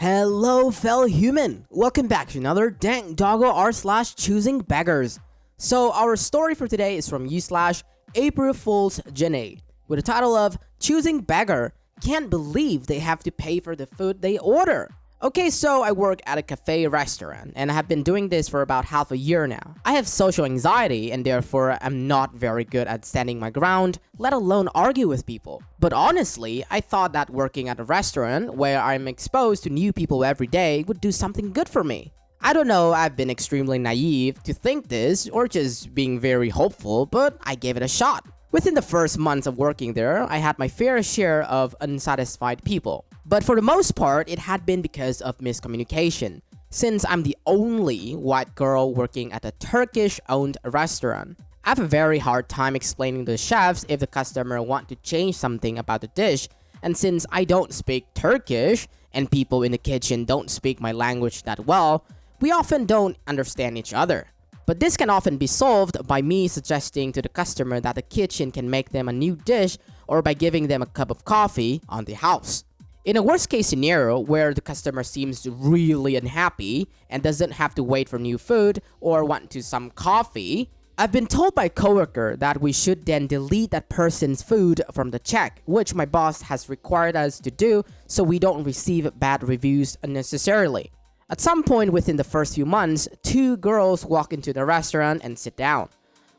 Hello, fellow human! Welcome back to another Dank Doggo r/slash ChoosingBeggars. So, our story for today is from u/slash April Fool's Jenny with the title of Choosing Beggar. Can't believe they have to pay for the food they order. Okay, so I work at a cafe restaurant and I have been doing this for about half a year now. I have social anxiety and therefore I'm not very good at standing my ground, let alone argue with people. But honestly, I thought that working at a restaurant where I'm exposed to new people every day would do something good for me. I don't know, I've been extremely naive to think this or just being very hopeful, but I gave it a shot. Within the first months of working there, I had my fair share of unsatisfied people. But for the most part, it had been because of miscommunication, since I'm the only white girl working at a Turkish-owned restaurant. I have a very hard time explaining to the chefs if the customer want to change something about the dish, and since I don't speak Turkish, and people in the kitchen don't speak my language that well, we often don't understand each other. But this can often be solved by me suggesting to the customer that the kitchen can make them a new dish or by giving them a cup of coffee on the house. In a worst case scenario where the customer seems really unhappy and doesn't have to wait for new food or want to some coffee, I've been told by a coworker that we should then delete that person's food from the check, which my boss has required us to do so we don't receive bad reviews unnecessarily. At some point within the first few months, two girls walk into the restaurant and sit down.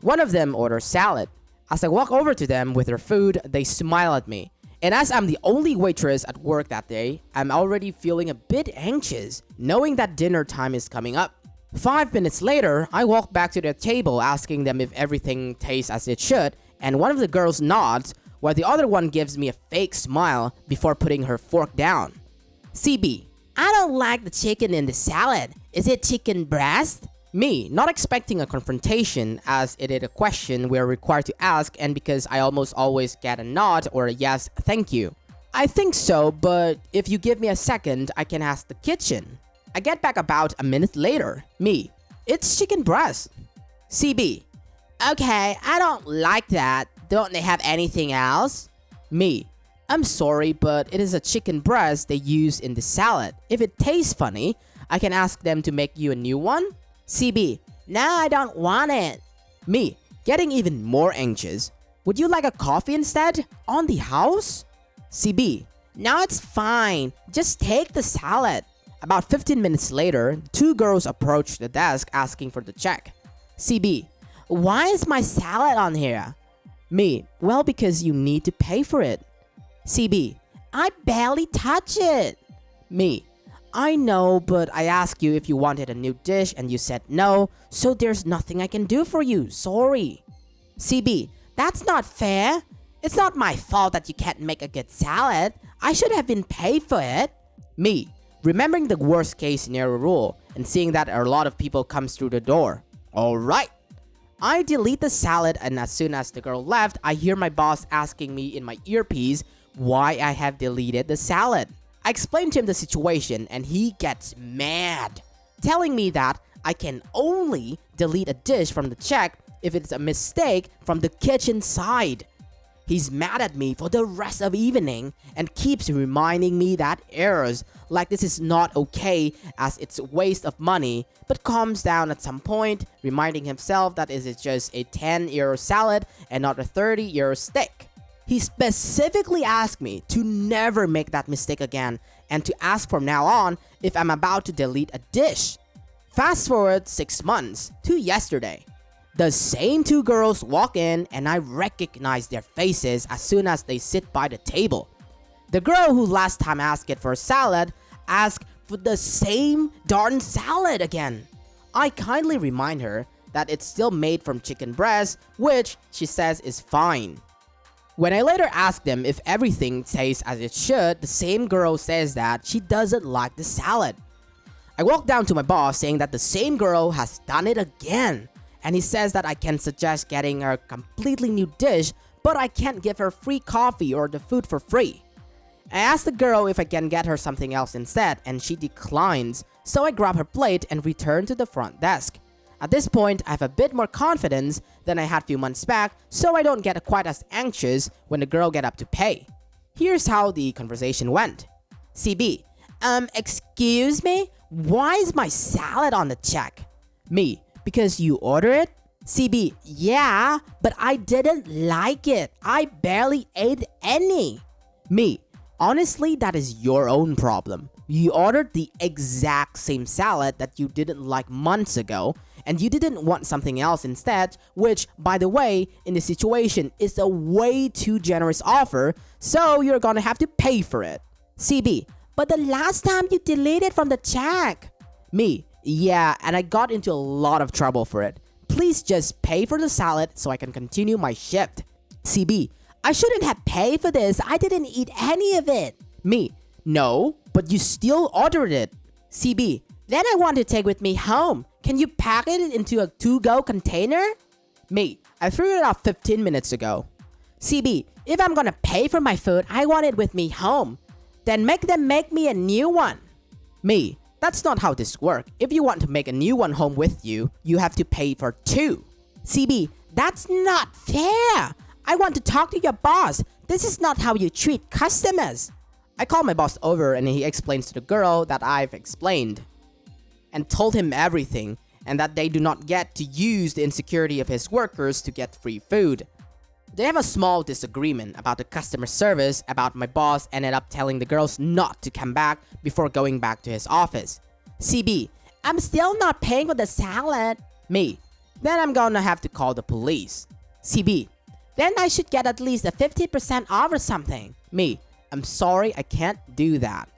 One of them orders salad. As I walk over to them with their food, they smile at me. And as I'm the only waitress at work that day, I'm already feeling a bit anxious, knowing that dinner time is coming up. 5 minutes later, I walk back to their table asking them if everything tastes as it should, and one of the girls nods, while the other one gives me a fake smile before putting her fork down. CB: I don't like the chicken in the salad. Is it chicken breast? Me, not expecting a confrontation as it is a question we're required to ask and because I almost always get a nod or a yes, thank you. I think so, but if you give me a second, I can ask the kitchen. I get back about a minute later. Me: it's chicken breast. CB: okay, I don't like that. Don't they have anything else? Me: I'm sorry, but it is a chicken breast they use in the salad. If it tastes funny, I can ask them to make you a new one. CB: no, I don't want it. Me, getting even more anxious. Would you like a coffee instead? On the house? CB: no, it's fine. Just take the salad. About 15 minutes later, two girls approach the desk asking for the check. CB: why is my salad on here? Me: well, because you need to pay for it. CB: I barely touch it. Me: I know, but I asked you if you wanted a new dish and you said no, so there's nothing I can do for you, sorry. CB: that's not fair. It's not my fault that you can't make a good salad. I should have been paid for it. Me, remembering the worst case scenario rule and seeing that a lot of people comes through the door. Alright. I delete the salad and as soon as the girl left, I hear my boss asking me in my earpiece why I have deleted the salad. I explained to him the situation and he gets mad, telling me that I can only delete a dish from the check if it's a mistake from the kitchen side. He's mad at me for the rest of the evening and keeps reminding me that errors like this is not okay as it's a waste of money, but calms down at some point, reminding himself that it is just a 10-euro salad and not a 30-euro steak. He specifically asked me to never make that mistake again and to ask from now on if I'm about to delete a dish. Fast forward 6 months to yesterday. The same two girls walk in and I recognize their faces as soon as they sit by the table. The girl who last time asked it for a salad asked for the same darn salad again. I kindly remind her that it's still made from chicken breast, which she says is fine. When I later ask them if everything tastes as it should, the same girl says that she doesn't like the salad. I walk down to my boss saying that the same girl has done it again, and he says that I can suggest getting her a completely new dish, but I can't give her free coffee or the food for free. I ask the girl if I can get her something else instead, and she declines, so I grab her plate and return to the front desk. At this point, I have a bit more confidence than I had a few months back, so I don't get quite as anxious when the girl get up to pay. Here's how the conversation went. CB: Excuse me? Why is my salad on the check? Me, because you ordered it? CB, yeah, but I didn't like it. I barely ate any. Me, honestly, that is your own problem. You ordered the exact same salad that you didn't like months ago, and you didn't want something else instead, which, by the way, in this situation is a way too generous offer, so you're gonna have to pay for it. CB, but the last time you deleted from the check. Me, yeah, and I got into a lot of trouble for it. Please just pay for the salad so I can continue my shift. CB, I shouldn't have paid for this. I didn't eat any of it. Me, no, but you still ordered it. CB, then I want to take with me home. Can you pack it into a to-go container? Me, I threw it out 15 minutes ago. CB, if I'm gonna pay for my food, I want it with me home. Then make them make me a new one. Me, that's not how this works. If you want to make a new one home with you, you have to pay for two. CB, that's not fair. I want to talk to your boss. This is not how you treat customers. I called my boss over and he explains to the girl that I've explained and told him everything and that they do not get to use the insecurity of his workers to get free food. They have a small disagreement about the customer service about my boss ended up telling the girls not to come back before going back to his office. CB, I'm still not paying for the salad. Me, then I'm gonna have to call the police. CB, then I should get at least a 50% off or something. Me, I'm sorry, I can't do that.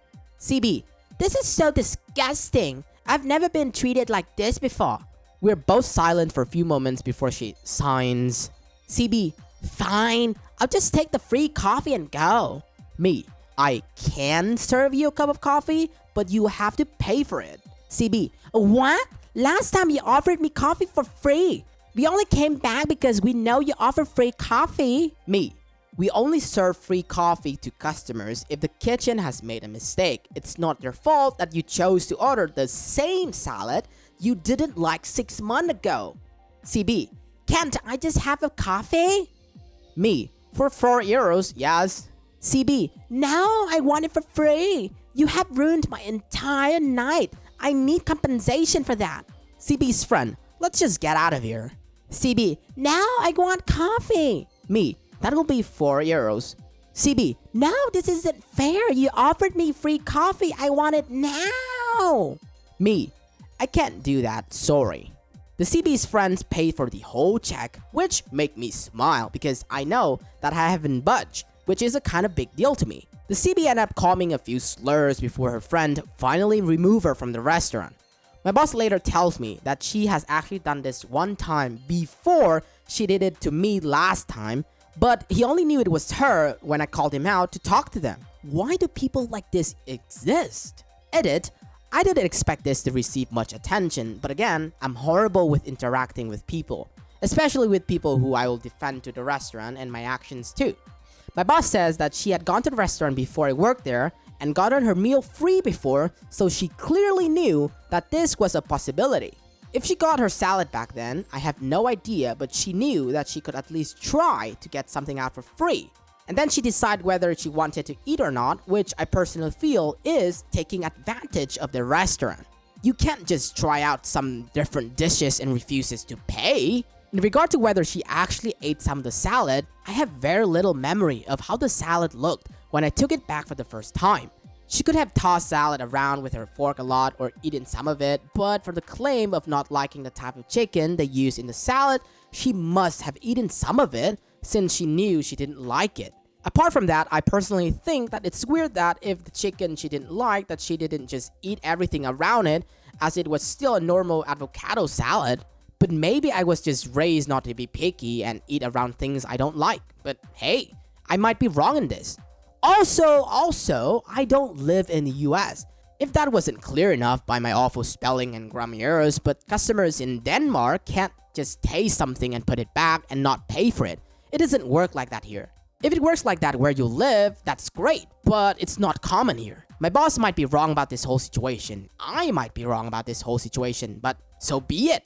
CB, this is so disgusting. I've never been treated like this before. We're both silent for a few moments before she signs. CB, fine, I'll just take the free coffee and go. Me, I can serve you a cup of coffee, but you have to pay for it. CB, what? Last time you offered me coffee for free. We only came back because we know you offer free coffee. Me, we only serve free coffee to customers if the kitchen has made a mistake. It's not your fault that you chose to order the same salad you didn't like 6 months ago. CB, can't I just have a coffee? Me, for €4, yes. CB, no, I want it for free. You have ruined my entire night. I need compensation for that. CB's friend, let's just get out of here. CB, now I want coffee. Me, that will be €4. CB, no, this isn't fair. You offered me free coffee. I want it now. Me, I can't do that, sorry. The CB's friends paid for the whole check, which make me smile because I know that I haven't budged, which is a kind of big deal to me. The CB ended up calling a few slurs before her friend finally removed her from the restaurant. My boss later tells me that she has actually done this one time before she did it to me last time, but he only knew it was her when I called him out to talk to them. Why do people like this exist? Edit, I didn't expect this to receive much attention, but again, I'm horrible with interacting with people, especially with people who I will defend to the restaurant and my actions too. My boss says that she had gone to the restaurant before I worked there and gotten her meal free before, so she clearly knew that this was a possibility. If she got her salad back then, I have no idea, but she knew that she could at least try to get something out for free. And then she decided whether she wanted to eat or not, which I personally feel is taking advantage of the restaurant. You can't just try out some different dishes and refuses to pay. In regard to whether she actually ate some of the salad, I have very little memory of how the salad looked when I took it back for the first time. She could have tossed salad around with her fork a lot or eaten some of it, but for the claim of not liking the type of chicken they used in the salad, she must have eaten some of it since she knew she didn't like it. Apart from that, I personally think that it's weird that if the chicken she didn't like, that she didn't just eat everything around it as it was still a normal avocado salad. But maybe I was just raised not to be picky and eat around things I don't like. But hey, I might be wrong in this. Also, I don't live in the US. If that wasn't clear enough by my awful spelling and grammar errors, but customers in Denmark can't just taste something and put it back and not pay for it. It doesn't work like that here. If it works like that where you live, that's great, but it's not common here. My boss might be wrong about this whole situation. I might be wrong about this whole situation, but so be it.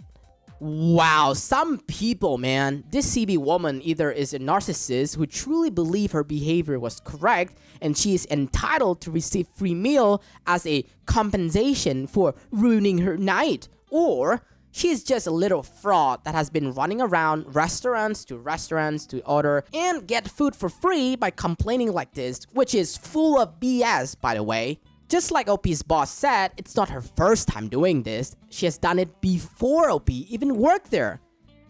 Wow, some people, man. This CB woman either is a narcissist who truly believes her behavior was correct and she is entitled to receive free meal as a compensation for ruining her night, or she is just a little fraud that has been running around restaurants to order and get food for free by complaining like this, which is full of BS, by the way. Just like OP's boss said, it's not her first time doing this. She has done it before OP even worked there.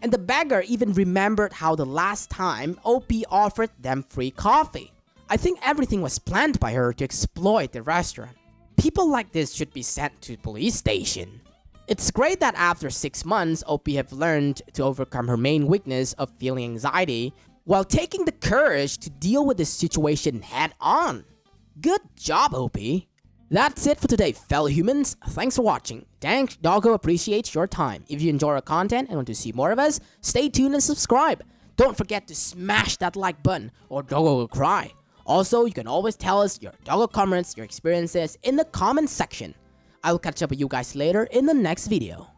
And the beggar even remembered how the last time OP offered them free coffee. I think everything was planned by her to exploit the restaurant. People like this should be sent to police station. It's great that after 6 months, OP have learned to overcome her main weakness of feeling anxiety while taking the courage to deal with the situation head on. Good job, OP. That's it for today, fellow humans. Thanks for watching. Dank Doggo appreciates your time. If you enjoy our content and want to see more of us, stay tuned and subscribe. Don't forget to smash that like button or Doggo will cry. Also, you can always tell us your Doggo comments, your experiences in the comment section. I will catch up with you guys later in the next video.